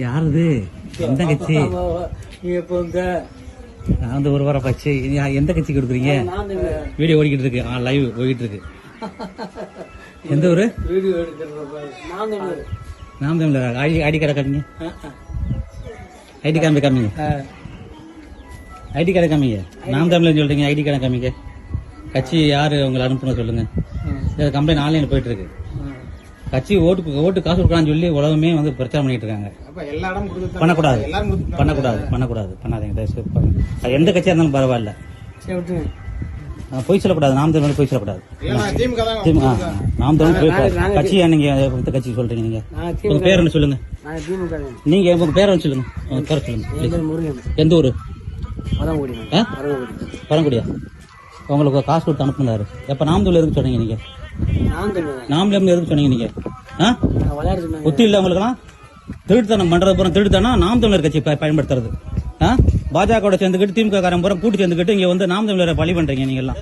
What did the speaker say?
யாருது? எந்த கட்சி? நான் வந்து ஒரு வாரம் பச்சு. எந்த கட்சி கொடுக்குறீங்க? வீடியோ ஓடிக்கிட்டு இருக்கு. லைவ் போயிட்டு இருக்கு. எந்த ஊரு? நாம் தமிழர். ஐடி கார்டை காமிங்க. ஐடி கார்டு காமிங்க. ஐடி கார்டை காமிங்க. நாம் தமிழர் சொல்றீங்க, ஐடி கார்டை காமிங்க. கட்சி யாரு உங்களை அனுப்புன சொல்லுங்க. கம்ப்ளைண்ட் ஆன்லைன்ல போயிட்டு இருக்கு. கட்சி ஓட்டு காசு கொடுக்கலாம்னு சொல்லி உலகமே வந்து பிரச்சாரம் பண்ணிட்டு இருக்காங்க. பண்ணக்கூடாது, பண்ணாதீங்க. அது எந்த கட்சியா இருந்தாலும் பரவாயில்ல. பொய் சொல்லக்கூடாது. நாம் தமிழ் பொய் சொல்லக்கூடாது. நாம் தமிழ் கட்சியா? நீங்க எந்த கட்சி சொல்றீங்க? நீங்க உங்க பேர் என்ன சொல்லுங்க. நீங்க உங்க பேர் என்ன சொல்லுங்க. உங்க பேர் சொல்லுங்க. எந்த ஊரு? பரங்குடியா? உங்களுக்கு காசு கொடுத்து அனுப்புனாரு. எப்ப நாம் தமிழ் எதுக்கு சொன்னீங்க நீங்க? நாம் தமிழ் எதுக்கு சொன்னீங்க நீங்க? புத்தி இல்ல உங்களுக்குலாம்? திருட்டுத்தனம் பண்றது பூரா திருட்டுத்தனா நாம் தமிழர் கட்சி பயன்படுத்துறது. பாஜக சேர்ந்துக்கிட்டு திமுக காரன் பூரா கூட்டு சேர்ந்துக்கிட்டு இங்க வந்து நாம் தமிழரை பலி பண்றீங்க நீங்க எல்லாம்.